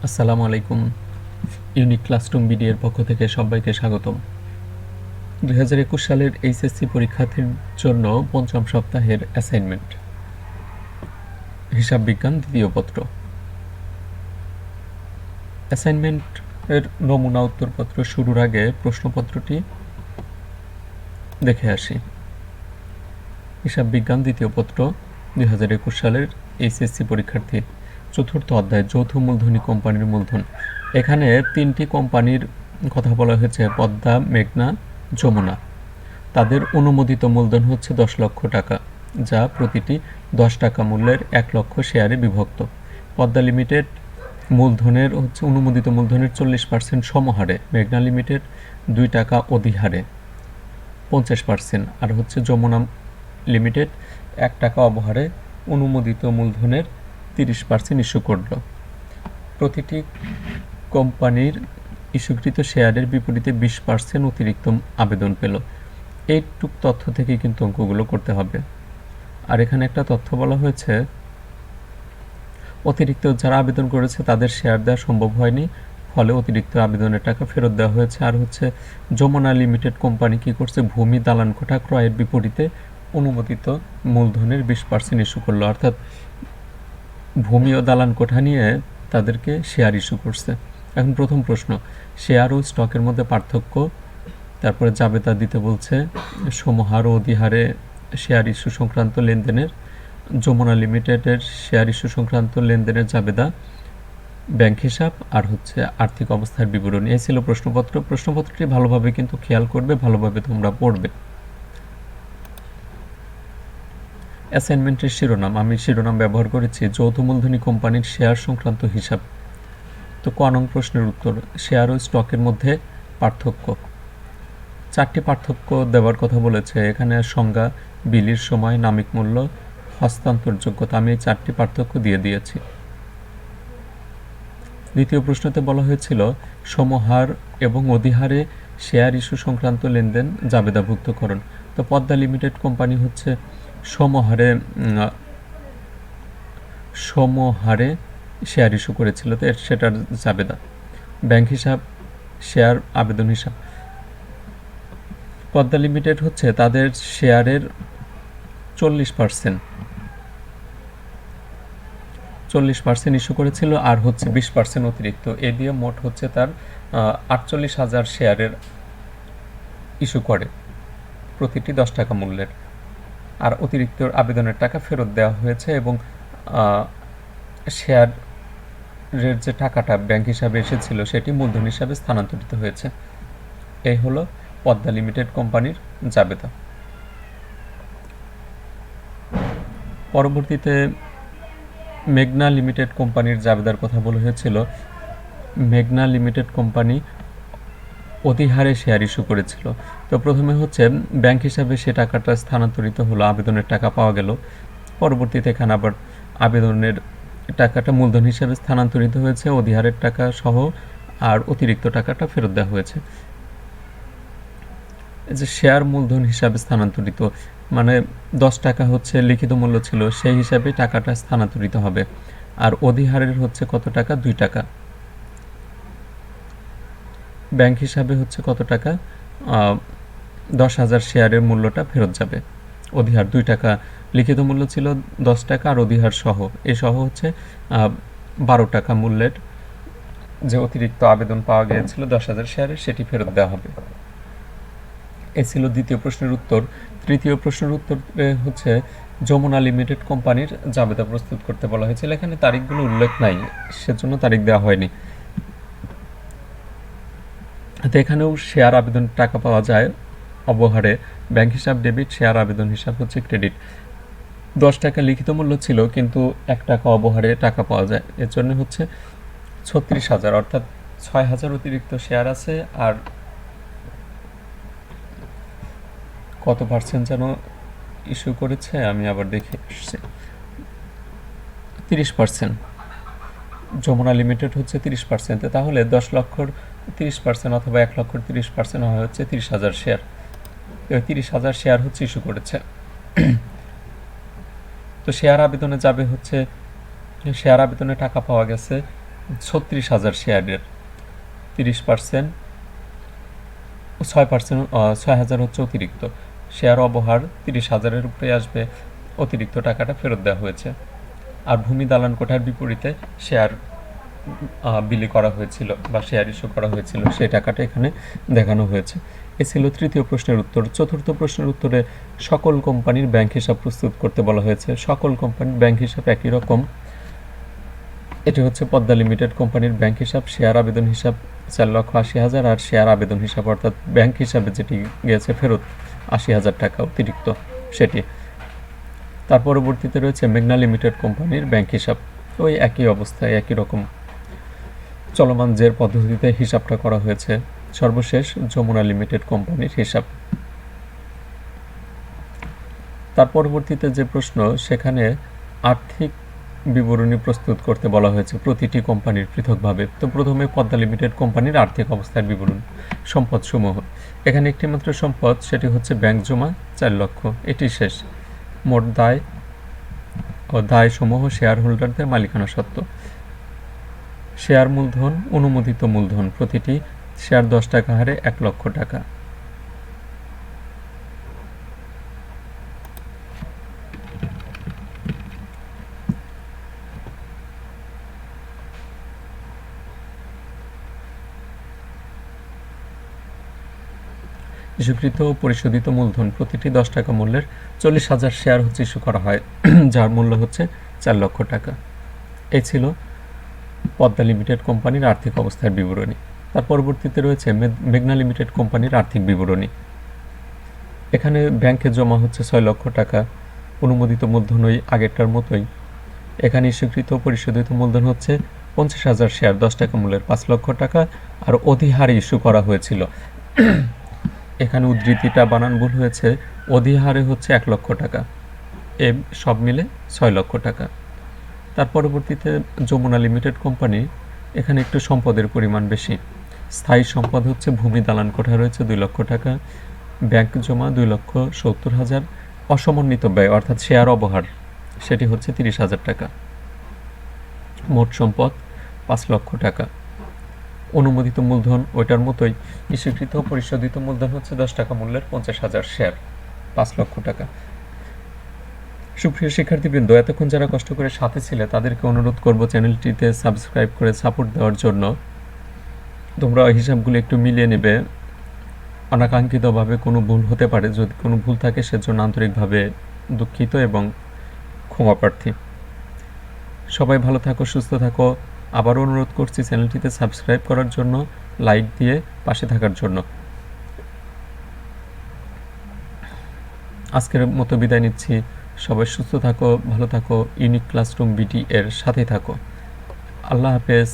আসসালামু আলাইকুম। Unique classroom বিডির পক্ষ থেকে সবাইকে স্বাগতম। 2021 সালের এইচএসসি পরীক্ষার্থীর জন্য পঞ্চম সপ্তাহের অ্যাসাইনমেন্ট, হিসাব বিজ্ঞান দ্বিতীয় পত্র। অ্যাসাইনমেন্টের নমুনা উত্তরপত্র শুরুর আগে প্রশ্নপত্রটি দেখে আসি। হিসাব বিজ্ঞান দ্বিতীয় পত্র 2021 সালের এইচএসসি পরীক্ষার্থী, চতুর্থ অধ্যায় যৌথ মূলধনী কোম্পানির মূলধন। এখানে তিনটি কোম্পানির কথা বলা হয়েছে, পদ্মা, মেঘনা, যমুনা। তাদের অনুমোদিত মূলধন হচ্ছে 10 লক্ষ টাকা, যা প্রতিটি 10 টাকা মূল্যের 1 লক্ষ শেয়ারে বিভক্ত। পদ্মা লিমিটেড মূলধনের অনুমোদিত মূলধনের 40% সমহারে, মেঘনা লিমিটেড 2 টাকা অধিহারে 50%, আর যমুনা লিমিটেড 1 টাকা অবহারে অনুমোদিত মূলধনের 30% ইস্যু করল। প্রতিটি কোম্পানির ইস্যুকৃত শেয়ারের বিপরীতে 20% অতিরিক্ত আবেদন পেল। এইটুক তথ্য থেকে কিন্তু অঙ্কগুলো করতে হবে। আর এখানে একটা তথ্য বলা হয়েছে, অতিরিক্ত যারা আবেদন করেছে তাদের শেয়ার দেওয়া সম্ভব হয়নি, ফলে অতিরিক্ত আবেদনের টাকা ফেরত দেওয়া হয়েছে। আর যমুনা লিমিটেড কোম্পানি কি করছে, ভূমি দালান কোঠা ক্রয়ের বিপরীতে অনুমোদিত মূলধনের 20% ইস্যু করলো, অর্থাৎ ভূমি ও দালান কোঠা নিয়ে তাদেরকে শেয়ার ইস্যু করছে। এখন প্রথম প্রশ্ন, শেয়ার ও স্টকের মধ্যে পার্থক্য, তারপরে জাবেদা দিতে বলছে সমহার ও অধিহারে শেয়ার ইস্যু সংক্রান্ত লেনদেনের, যমুনা লিমিটেডের শেয়ার ইস্যু সংক্রান্ত লেনদেনের জাবেদা, ব্যাংক হিসাব, আর আর্থিক অবস্থার বিবরণী। এই ছিল প্রশ্নপত্র। প্রশ্নপত্রটি ভালোভাবে কিন্তু খেয়াল করবে, ভালোভাবে তোমরা পড়বে। অ্যাসাইনমেন্টের শিরোনাম, আমি শিরোনাম ব্যবহার করেছি যৌথ মূলধনী কোম্পানির শেয়ার সংক্রান্ত হিসাব। তো ক নং প্রশ্নের উত্তর, শেয়ার ও স্টকের মধ্যে পার্থক্য। 4টি পার্থক্য দেওয়ার কথা বলেছে এখানে, সংজ্ঞা, বিলির সময়, নামিক মূল্য, হস্তান্তরযোগ্যতা। আমি এই 4টি পার্থক্য দিয়ে দিয়েছি। দ্বিতীয় প্রশ্নতে বলা হয়েছিল সমহার এবং অধিহারে শেয়ার ইস্যু সংক্রান্ত লেনদেন জাবেদাভুক্তকরণ। তো পদ্মা লিমিটেড কোম্পানি সমহারে শেয়ার ইস্যু করেছিল, তো সেটার জাবেদা। ব্যাংক হিসাব, শেয়ার আবেদন হিসাব। পদ্মা লিমিটেড তাদের শেয়ারের 40% ইস্যু করেছিল, আর 20% অতিরিক্ত। এ দিয়ে মোট তার 48,000 শেয়ারের ইস্যু করে, প্রতিটি 10 টাকা মূল্যের। আর অতিরিক্ত আবেদনের টাকা ফেরত দেওয়া হয়েছে, এবং শেয়ারের যে টাকাটা ব্যাংক হিসাবে এসেছিল সেটি মূলধন হিসাবে স্থানান্তরিত হয়েছে। এই হলো পদ্মা লিমিটেড কোম্পানির জাবেদা। পরবর্তীতে মেঘনা লিমিটেড কোম্পানির জাবেদার কথা বলা হয়েছিল। মেঘনা লিমিটেড কোম্পানি অধিহারে শেয়ার ইস্যু করেছিল। তো প্রথমে ব্যাংক হিসাবে সে টাকাটা স্থানান্তরিত হলো, আবেদনের টাকা পাওয়া গেল। পরবর্তীতে এখানে আবার আবেদনের টাকাটা মূলধন হিসাবে স্থানান্তরিত হয়েছে, অধিহারের টাকা সহ, আর অতিরিক্ত টাকাটা ফেরত দেওয়া হয়েছে। যে শেয়ার মূলধন হিসাবে স্থানান্তরিত, মানে 10 টাকা লিখিত মূল্য ছিল, সেই হিসাবে টাকাটা স্থানান্তরিত হবে। আর অধিহারের কত টাকা, 2 টাকা। ব্যাংক হিসাবে কত টাকা, 10,000 শেয়ারের মূল্যটা ফেরত যাবে। অধিহার 2 টাকা, লিখিত মূল্য ছিল 10 টাকা, আর অধিহার সহ, এ সহ 12 টাকা মূল্যের যে অতিরিক্ত আবেদন পাওয়া গিয়েছিল 10,000 শেয়ারের, সেটি ফেরত দেওয়া হবে। এ ছিল দ্বিতীয় প্রশ্নের উত্তর। তৃতীয় প্রশ্নের উত্তরে যমুনা লিমিটেড কোম্পানির জাবেদা প্রস্তুত করতে বলা হয়েছিল। এখানে তারিখগুলো উল্লেখ নাই, সেজন্য তারিখ দেওয়া হয়নি। তো এখানেও শেয়ার আবেদন টাকা পাওয়া যায় অবহারে, ব্যাংক হিসাব ডেবিট, শেয়ার আবেদন হিসাব ক্রেডিট। 10 টাকা লিখিত মূল্য ছিল, কিন্তু 1 টাকা অবহারে টাকা পাওয়া যায়। এর জন্য 36,000, অর্থাৎ 6,000 অতিরিক্ত শেয়ার আছে। আর কত পার্সেন্ট যেন ইস্যু করেছে, আমি আবার দেখে আসছি, 30%। যমুনা লিমিটেড 30%, তাহলে 10 লক্ষর 30% অথবা 1 লক্ষর 30% হয় 30,000 শেয়ার। 30,000 শেয়ার ইস্যু করেছে। তো শেয়ার আবেদনে যাবে শেয়ার আবেদনে টাকা পাওয়া গেছে 36,000 শেয়ারের 30%, 6%, 6,000 হচ্ছে অতিরিক্ত শেয়ার অবহার, 30,000-এর উপরে আসবে, অতিরিক্ত টাকাটা ফেরত দেওয়া হয়েছে। আর ভূমি দালান কোঠার বিপরীতে শেয়ার বিলি করা হয়েছিল বা শেয়ার ইস্যু করা হয়েছিল, সেই টাকাটা এখানে দেখানো হয়েছে। এ ছিল তৃতীয় প্রশ্নের উত্তর। চতুর্থ প্রশ্নের উত্তরে সকল কোম্পানির ব্যাংক হিসাব প্রস্তুত করতে বলা হয়েছে। সকল কোম্পানির ব্যাংক হিসাব একই রকম। এটি হচ্ছে পদ্মা লিমিটেড কোম্পানির ব্যাংক হিসাব। শেয়ার আবেদন হিসাব 4,80,000, আর শেয়ার আবেদন হিসাব অর্থাৎ ব্যাংক হিসাবে যেটি গিয়েছে ফেরত 80,000 টাকা অতিরিক্ত সেটি। তার পরবর্তীতে রয়েছে মেঘনা লিমিটেড কোম্পানির ব্যাংক হিসাব, ওই একই অবস্থায় একই রকম চলমান জের পদ্ধতিতে হিসাবটা করা হয়েছে। সর্বশেষ যমুনা লিমিটেড কোম্পানির হিসাব। তার পরবর্তীতে যে প্রশ্ন, সেখানে আর্থিক বিবরণী প্রস্তুত করতে বলা হয়েছে প্রতিটি কোম্পানির পৃথকভাবে। তো প্রথমে পদ্মা লিমিটেড কোম্পানির আর্থিক অবস্থার বিবরণ। সম্পদ সমূহ, এখানে একটিমাত্র সম্পদ, সেটি হচ্ছে ব্যাংক জমা 4 লক্ষ, এটি শেষ। মোট দায় ও দায় সমূহ শেয়ার হোল্ডারদের মালিকানা সত্ত্ব। শেয়ার মূলধন, অনুমোদিত মূলধন প্রতিটি শেয়ার 10 টাকা হারে 1 লক্ষ টাকা। ইস্যুকৃত ও পরিশোধিত মূলধন প্রতিটি 10 টাকা মূল্যের 40,000 শেয়ার হচ্ছে ইস্যু করা হয়, যার মূল্য হচ্ছে 4 লক্ষ টাকা। এই ছিল পদ্মা লিমিটেড কোম্পানির আর্থিক অবস্থার বিবরণী। তার পরবর্তীতে রয়েছে মেঘনা লিমিটেড কোম্পানির আর্থিক বিবরণী। এখানে ব্যাংকে জমা হচ্ছে 6 লক্ষ টাকা, অনুমোদিত মূলধন ওই আগেরটার মতোই। এখানে ইস্যুকৃত পরিশোধিত মূলধন হচ্ছে 50,000 শেয়ার 10 টাকা মূল্যের 5 লক্ষ টাকা, আর অধিহারে ইস্যু করা হয়েছিল। এখানে উদ্ধৃতিটা বানান ভুল হয়েছে, অধিহারে হচ্ছে 1 লক্ষ টাকা, এ সব মিলে 6 লক্ষ টাকা। তার পরবর্তীতে যমুনা লিমিটেড কোম্পানি, এখানে একটু সম্পদের পরিমাণ বেশি। স্থায়ী সম্পদ হচ্ছে ভূমি দালান কোঠা রয়েছে 2 লক্ষ টাকা, ব্যাংক জমা 2,70,000, অসমন্বিত ব্যয় অর্থাৎ শেয়ার অবহার সেটি হচ্ছে 30,000 টাকা। মোট সম্পদ 5 লক্ষ টাকা। অনুমোদিত মূলধন ওইটার মতোই, ইস্যুকৃত পরিশোধিত মূলধন হচ্ছে 10 টাকা মূল্যের 50,000 শেয়ার 5 লক্ষ টাকা। সুপ্রিয় শিক্ষার্থীবৃন্দ, এতক্ষণ যারা কষ্ট করে সাথে ছিলে তাদেরকে অনুরোধ করব চ্যানেলটিতে সাবস্ক্রাইব করে সাপোর্ট দেওয়ার জন্য। তোমরা হিসাবগুলো একটু মিলিয়ে নেবে, অনাকাঙ্ক্ষিতভাবে কোনো ভুল হতে পারে, যদি কোনো ভুল থাকে সেজন্য আন্তরিকভাবে দুঃখিত এবং ক্ষমাপ্রার্থী। সবাই ভালো থাকো, সুস্থ থাকো। আবারও অনুরোধ করছি চ্যানেলটিতে সাবস্ক্রাইব করার জন্য, লাইক দিয়ে পাশে থাকার জন্য। আজকের মতো বিদায় নিচ্ছি। সবাই সুস্থ থাকো, ভালো থাকো, ইউনিক ক্লাসরুম বিটি এর সাথে থাকো। আল্লাহ হাফেজ।